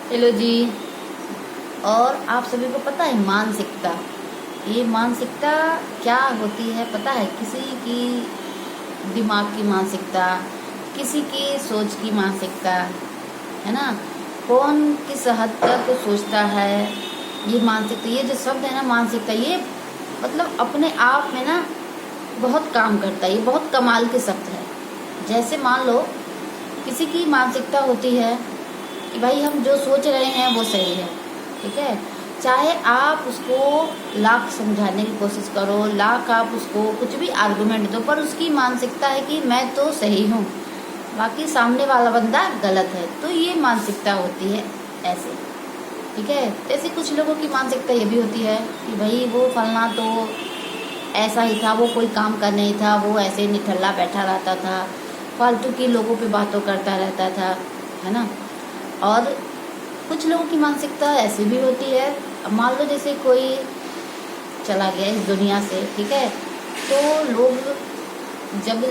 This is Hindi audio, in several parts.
हेलो जी। और आप सभी को पता है मानसिकता, ये मानसिकता क्या होती है पता है? किसी की दिमाग की मानसिकता, किसी की सोच की मानसिकता, है ना। कौन किस हद तक सोचता है, ये मानसिकता, ये जो शब्द है ना मानसिकता, ये मतलब अपने आप में ना बहुत काम करता है। ये बहुत कमाल के शब्द है। जैसे मान लो किसी की मानसिकता होती है कि भाई हम जो सोच रहे हैं वो सही है, ठीक है। चाहे आप उसको लाख समझाने की कोशिश करो, लाख आप उसको कुछ भी आर्गुमेंट दो, पर उसकी मानसिकता है कि मैं तो सही हूँ, बाकी सामने वाला बंदा गलत है। तो ये मानसिकता होती है ऐसे, ठीक है। जैसे कुछ लोगों की मानसिकता ये भी होती है कि भाई वो फलना तो ऐसा ही था, वो कोई काम का नहीं था, वो ऐसे ही निठल्ला बैठा रहता था, फालतू की लोगों पे बातों करता रहता था, है ना। और कुछ लोगों की मानसिकता ऐसी भी होती है, मान लो जैसे कोई चला गया इस दुनिया से, ठीक है, तो लोग जब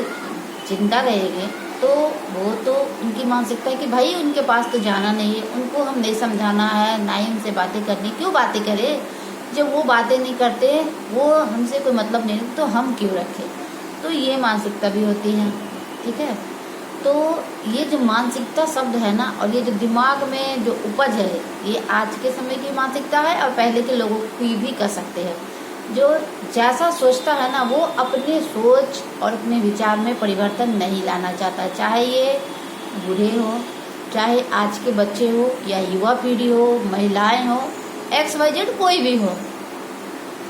जिंदा रहेंगे तो वो तो उनकी मानसिकता है कि भाई उनके पास तो जाना नहीं है, उनको हम नहीं समझाना है, ना ही उनसे बातें करनी, क्यों बातें करें जब वो बातें नहीं करते, वो हमसे कोई मतलब नहीं, तो हम क्यों रखें। तो ये मानसिकता भी होती है, ठीक है। तो ये जो मानसिकता शब्द है ना, और ये जो दिमाग में जो उपज है, ये आज के समय की मानसिकता है और पहले के लोगों की भी कर सकते हैं। जो जैसा सोचता है ना, वो अपने सोच और अपने विचार में परिवर्तन नहीं लाना चाहता, चाहे ये बूढ़े हो, चाहे आज के बच्चे हो, या युवा पीढ़ी हो, महिलाएं हो, XYZ कोई भी हो।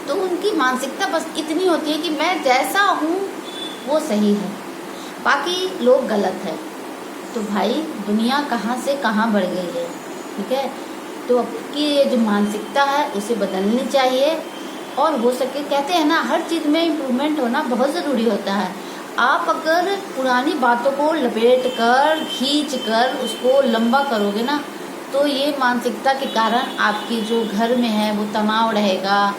तो उनकी मानसिकता बस इतनी होती है कि मैं जैसा हूँ वो सही है, बाकी लोग गलत है। तो भाई दुनिया कहाँ से कहाँ बढ़ गई है, ठीक है। तो आपकी ये जो मानसिकता है उसे बदलनी चाहिए, और हो सके, कहते हैं ना हर चीज़ में इम्प्रूवमेंट होना बहुत ज़रूरी होता है। आप अगर पुरानी बातों को लपेट कर खींच कर उसको लंबा करोगे ना, तो ये मानसिकता के कारण आपकी जो घर में है वो तनाव रहेगा,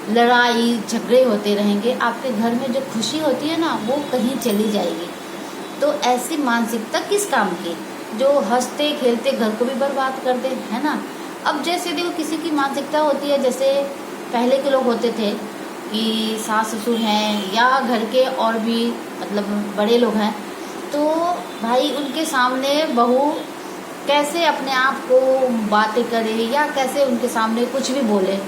लड़ाई झगड़े होते रहेंगे, आपके घर में जो खुशी होती है ना वो कहीं चली जाएगी। तो ऐसी मानसिकता किस काम की, जो हंसते खेलते घर को भी बर्बाद कर दे, है ना। अब जैसे देखो किसी की मानसिकता होती है, जैसे पहले के लोग होते थे कि सास ससुर हैं या घर के और भी मतलब बड़े लोग हैं, तो भाई उनके सामने बहू कैसे अपने आप को बातें करे या कैसे उनके सामने कुछ भी बोले,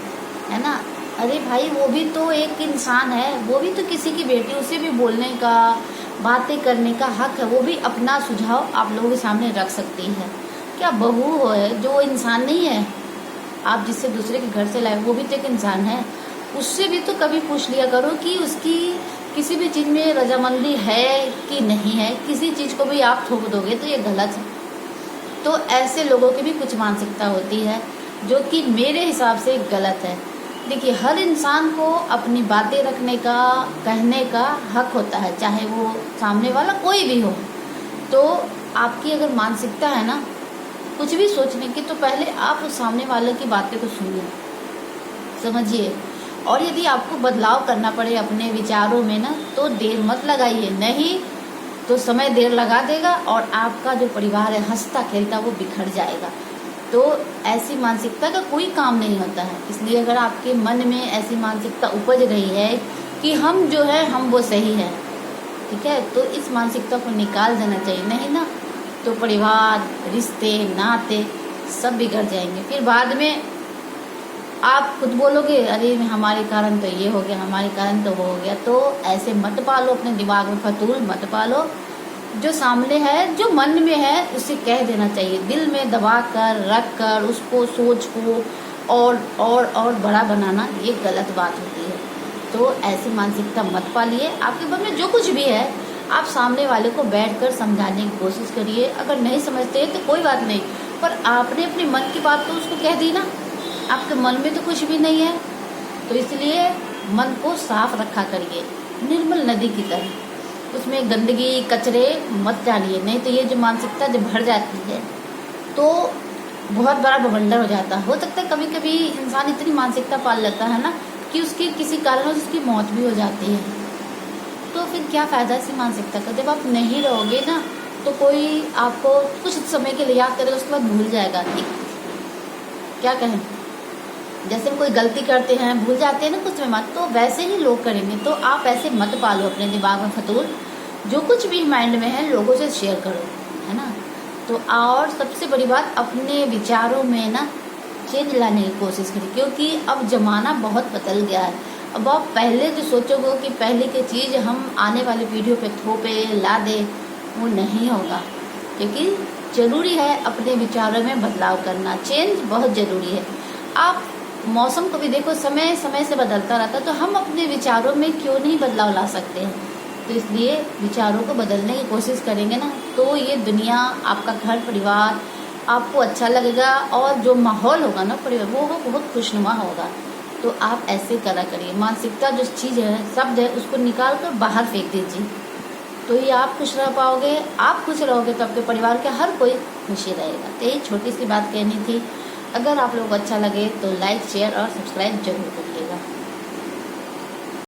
है ना। अरे भाई वो भी तो एक इंसान है, वो भी तो किसी की बेटी, उसे भी बोलने का, बातें करने का हक है, वो भी अपना सुझाव आप लोगों के सामने रख सकती है। क्या बहू है जो इंसान नहीं है? आप जिससे दूसरे के घर से लाए वो भी तो एक इंसान है, उससे भी तो कभी पूछ लिया करो कि उसकी किसी भी चीज़ में रजामंदी है कि नहीं है। किसी चीज़ को भी आप थोप दोगे तो ये गलत है। तो ऐसे लोगों की भी कुछ मानसिकता होती है जो कि मेरे हिसाब से गलत है। देखिए हर इंसान को अपनी बातें रखने का, कहने का हक होता है, चाहे वो सामने वाला कोई भी हो। तो आपकी अगर मानसिकता है ना कुछ भी सोचने की, तो पहले आप उस सामने वाले की बातें को सुनिए, समझिए, और यदि आपको बदलाव करना पड़े अपने विचारों में ना, तो देर मत लगाइए, नहीं तो समय देर लगा देगा और आपका जो परिवार है हंसता खेलता वो बिखर जाएगा। तो ऐसी मानसिकता का कोई काम नहीं होता है। इसलिए अगर आपके मन में ऐसी मानसिकता उपज रही है कि हम जो है हम वो सही है, ठीक है, तो इस मानसिकता को निकाल देना चाहिए, नहीं ना तो परिवार, रिश्ते, नाते सब बिगड़ जाएंगे। फिर बाद में आप खुद बोलोगे अरे हमारे कारण तो ये हो गया, हमारे कारण तो वो हो गया। तो ऐसे मत पालो, अपने दिमाग में फतूल मत पालो। जो सामने है, जो मन में है उसे कह देना चाहिए, दिल में दबा कर रख कर उसको सोच को और बड़ा बनाना ये गलत बात होती है। तो ऐसी मानसिकता मत पालिए। आपके मन में जो कुछ भी है आप सामने वाले को बैठकर समझाने की कोशिश करिए। अगर नहीं समझते तो कोई बात नहीं, पर आपने अपने मन की बात तो उसको कह दी ना, आपके मन में तो कुछ भी नहीं है। तो इसलिए मन को साफ रखा करिए, निर्मल नदी की तरह, उसमें गंदगी कचरे मत डालिए, नहीं तो ये जो मानसिकता जब भर जाती है तो बहुत बड़ा बवंडर हो जाता है। हो सकता है कभी कभी इंसान इतनी मानसिकता पाल लेता है ना कि उसकी किसी कारण उसकी मौत भी हो जाती है। तो फिर क्या फ़ायदा इसी मानसिकता का? जब आप नहीं रहोगे ना तो कोई आपको कुछ समय के लिए याद करेगा, उसके बाद भूल जाएगा। क्या कहें, जैसे कोई गलती करते हैं, भूल जाते हैं ना कुछ में मत, तो वैसे ही लोग करेंगे। तो आप ऐसे मत पालो अपने दिमाग में फतूल, जो कुछ भी माइंड में है लोगों से शेयर करो, है ना। तो और सबसे बड़ी बात, अपने विचारों में ना चेंज लाने की कोशिश करें, क्योंकि अब ज़माना बहुत बदल गया है। अब आप पहले जो सोचोगे कि पहले की चीज़ हम आने वाली पीढ़ियों पे थोपे ला दे, वो नहीं होगा। क्योंकि ज़रूरी है अपने विचारों में बदलाव करना, चेंज बहुत ज़रूरी है। आप मौसम को भी देखो, समय समय से बदलता रहता है, तो हम अपने विचारों में क्यों नहीं बदलाव ला सकते हैं। तो इसलिए विचारों को बदलने की कोशिश करेंगे ना, तो ये दुनिया, आपका घर परिवार आपको अच्छा लगेगा, और जो माहौल होगा ना परिवार, वो बहुत खुशनुमा होगा। तो आप ऐसे करा करिए, मानसिकता जो चीज़ है, शब्द है, उसको निकाल कर बाहर फेंक दीजिए। तो ये आप खुश रह पाओगे, आप खुश रहोगे तो आपके परिवार के हर कोई खुशी रहेगा। तो ये छोटी सी बात कहनी थी। अगर आप लोगों को अच्छा लगे तो लाइक, शेयर और सब्सक्राइब जरूर करिएगा।